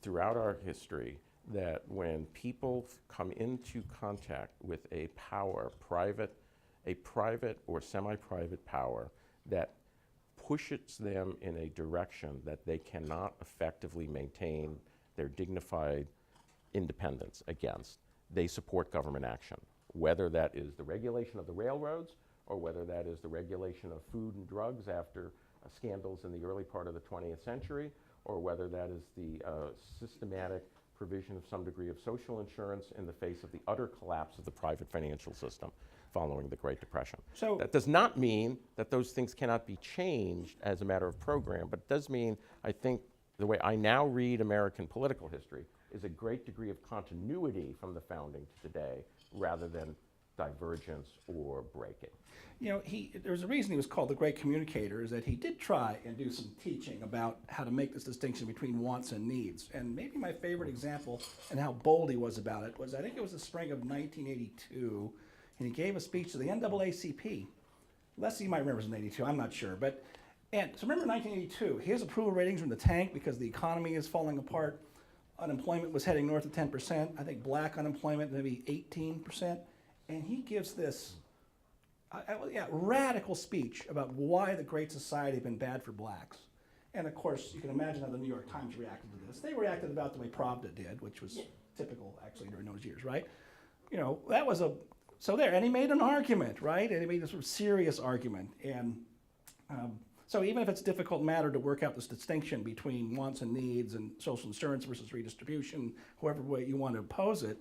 C: throughout our history that when people come into contact with a power, a private or semi-private power that pushes them in a direction that they cannot effectively maintain their dignified independence against, they support government action. Whether that is the regulation of the railroads or whether that is the regulation of food and drugs after scandals in the early part of the 20th century, or whether that is the systematic provision of some degree of social insurance in the face of the utter collapse of the private financial system following the Great Depression. So that does not mean that those things cannot be changed as a matter of program, but it does mean, I think, the way I now read American political history is a great degree of continuity from the founding to today, rather than divergence or breaking. There's a reason he was called the great communicator, is that he did try and do some teaching about how to make this distinction between wants and needs. And maybe my favorite example and how bold he was about it was, I think it was the spring of 1982, and he gave a speech to the NAACP. Leslie might remember it was in 82, I'm not sure. And so remember 1982, his approval ratings were in the tank because the economy is falling apart.
B: unemployment was heading north of 10%. I think black unemployment maybe 18%. And he gives this radical speech about why the Great Society had been bad for blacks. And of course, you can imagine how the New York Times reacted to this. They reacted about the way Pravda did, which was typical actually during those years, right? You know, that was so there, and he made an argument, right? And he made a sort of serious argument. And so even if it's a difficult matter to work out this distinction between wants and needs and social insurance versus redistribution, however way you want to oppose it,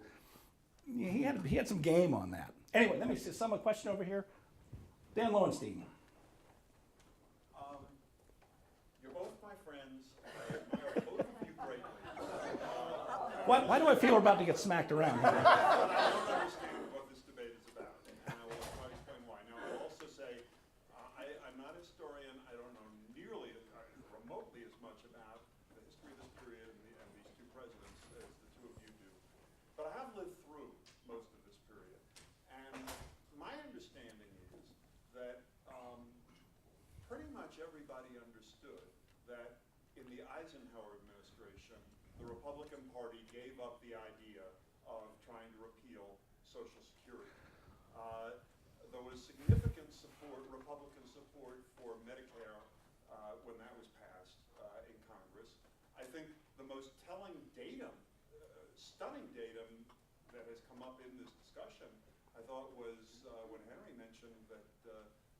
B: he had some game on that. Anyway, let me see some question over here. Dan Lowenstein.
E: You're both my friends. I admire both of you greatly.
B: Why do I feel we're about to get smacked around here?
E: I don't understand what this debate is about, and I will try to explain why. Now, I will also say, I'm not a historian. I don't know nearly remotely as much about the history of this period and these two presidents as the two of you do. But I have lived through most of this period. And my understanding is that pretty much everybody understood that in the Eisenhower administration, the Republican Party gave up the idea of trying to repeal Social Security. There was significant support, Republican support for Medicare when that was passed in Congress. I think the most telling datum, stunning datum that has come up in this discussion, I thought was when Henry mentioned that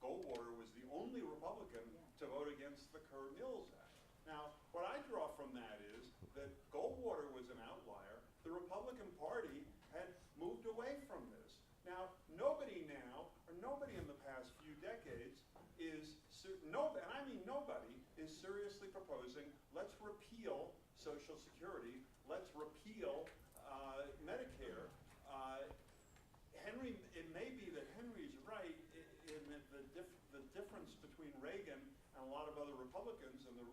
E: Goldwater was the only Republican to vote against the Kerr-Mills Act. Now, what I draw from that is that Goldwater was an outlier. The Republican Party had moved away from this. Now, nobody in the past few decades is, and I mean nobody, is seriously proposing, let's repeal Social Security, let's repeal Medicare. Henry, it may be that Henry's right in that the difference between Reagan and a lot of other Republicans, and a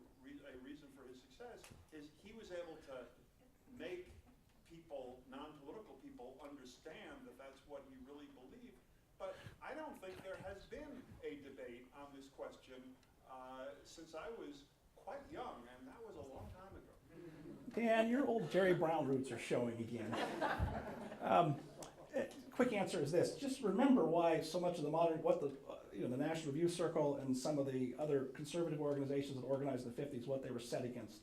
E: reason for his success, is he was able to make people, non-political people, understand that that's what he really believed. But I don't think there has been a debate on this question since I was quite young, and that was a long time ago.
B: Dan, your old Jerry Brown roots are showing again. Quick answer is this: just remember why so much of the the National Review Circle and some of the other conservative organizations that organized in the 50s, what they were set against.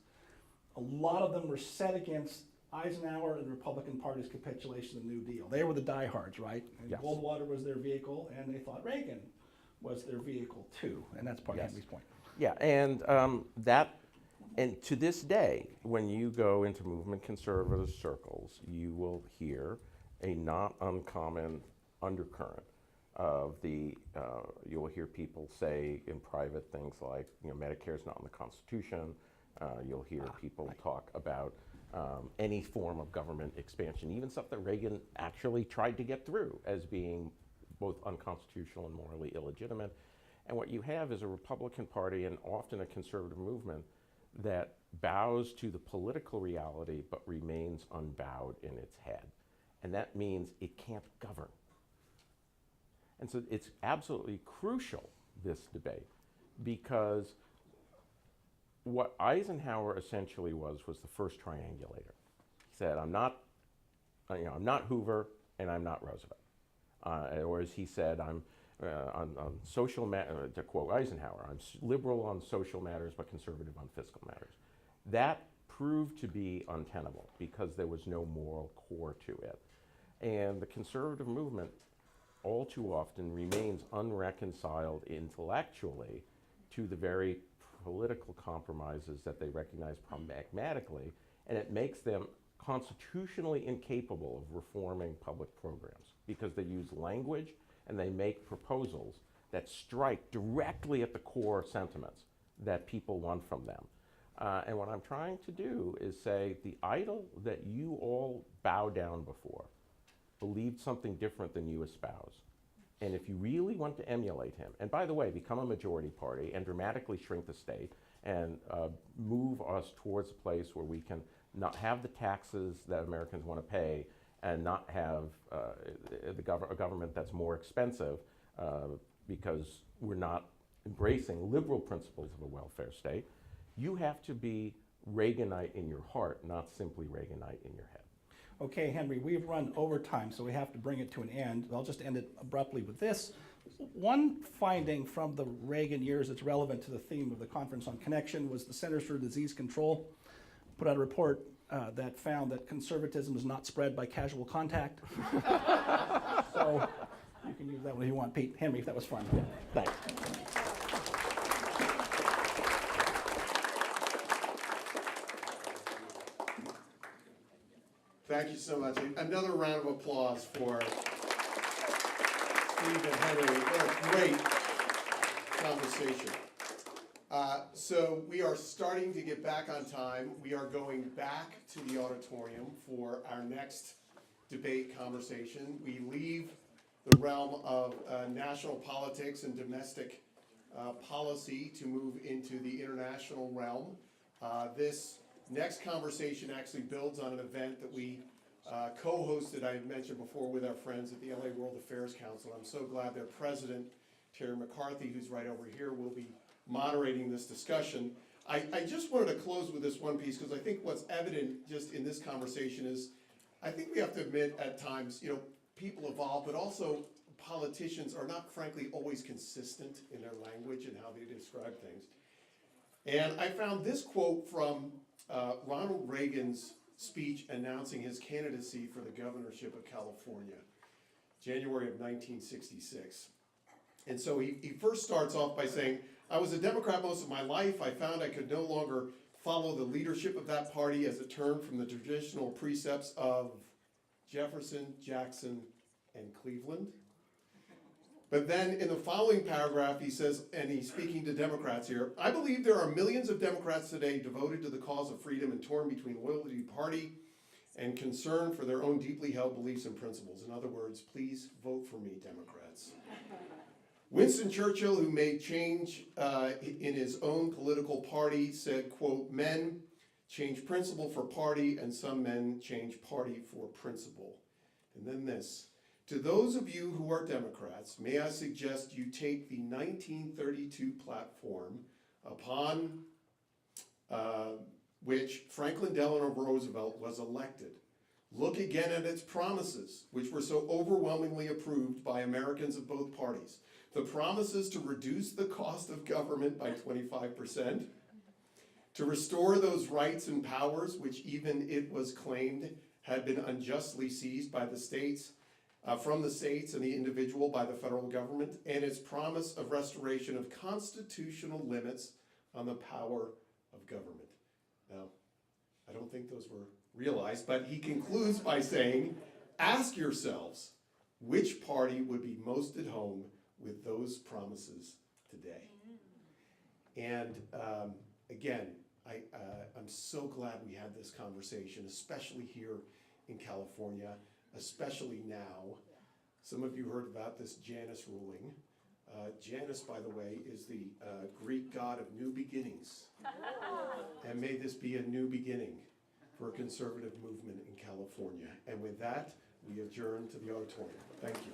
B: A lot of them were set against Eisenhower and the Republican Party's capitulation of the New Deal. They were the diehards, right? And
C: Yes.
B: Goldwater was their vehicle, and they thought Reagan was their vehicle too, and that's part of
C: Yes.
B: Henry's point.
C: Yeah, and and to this day, when you go into movement conservative circles, you will hear a not uncommon undercurrent of you will hear people say in private things like, Medicare is not in the Constitution. You'll hear people talk about any form of government expansion, even stuff that Reagan actually tried to get through as being both unconstitutional and morally illegitimate. And what you have is a Republican Party and often a conservative movement that bows to the political reality but remains unbowed in its head. And that means it can't govern. And so it's absolutely crucial, this debate, because what Eisenhower essentially was the first triangulator. He said, I'm not Hoover and I'm not Roosevelt. Or as he said, I'm on social matters, to quote Eisenhower, I'm liberal on social matters but conservative on fiscal matters. That proved to be untenable because there was no moral core to it. And the conservative movement all too often remains unreconciled intellectually to the very political compromises that they recognize pragmatically, and it makes them constitutionally incapable of reforming public programs because they use language and they make proposals that strike directly at the core sentiments that people want from them. And what I'm trying to do is say the idol that you all bow down before believed something different than you espouse. And if you really want to emulate him, and by the way, become a majority party and dramatically shrink the state and move us towards a place where we can not have the taxes that Americans want to pay and not have a government that's more expensive because we're not embracing liberal principles of a welfare state, you have to be Reaganite in your heart, not simply Reaganite in your head.
B: Okay, Henry, we've run over time, so we have to bring it to an end. I'll just end it abruptly with this. One finding from the Reagan years that's relevant to the theme of the Conference on Connection was the Centers for Disease Control put out a report that found that conservatism is not spread by casual contact. So you can use that when you want. Pete, Henry, if that was fun. Yeah, thanks.
A: Thank you so much. Another round of applause for Steven Hayward. What a great conversation. So we are starting to get back on time. We are going back to the auditorium for our next debate conversation. We leave the realm of national politics and domestic policy to move into the international realm. This next conversation actually builds on an event that we co-hosted, I had mentioned before, with our friends at the LA World Affairs Council. I'm so glad their president, Terry McCarthy, who's right over here, will be moderating this discussion. I just wanted to close with this one piece because I think what's evident just in this conversation is I think we have to admit at times, people evolve, but also politicians are not, frankly, always consistent in their language and how they describe things. And I found this quote from Ronald Reagan's speech announcing his candidacy for the governorship of California, January of 1966. And so he first starts off by saying, I was a Democrat most of my life. I found I could no longer follow the leadership of that party as it turned from the traditional precepts of Jefferson, Jackson, and Cleveland. But then in the following paragraph, he says, and he's speaking to Democrats here, I believe there are millions of Democrats today devoted to the cause of freedom and torn between loyalty to party and concern for their own deeply held beliefs and principles. In other words, please vote for me, Democrats. Winston Churchill, who made change in his own political party, said, quote, men change principle for party and some men change party for principle. And then this. To those of you who are Democrats, may I suggest you take the 1932 platform upon which Franklin Delano Roosevelt was elected. Look again at its promises, which were so overwhelmingly approved by Americans of both parties. The promises to reduce the cost of government by 25%, to restore those rights and powers which even it was claimed had been unjustly seized by the states, from the states and the individual by the federal government, and its promise of restoration of constitutional limits on the power of government. Now, I don't think those were realized, but he concludes by saying, ask yourselves, which party would be most at home with those promises today? And again, I'm so glad we had this conversation, especially here in California, especially now. Some of you heard about this Janus ruling. Janus, by the way, is the Greek god of new beginnings. And may this be a new beginning for a conservative movement in California. And with that, we adjourn to the auditorium. Thank you.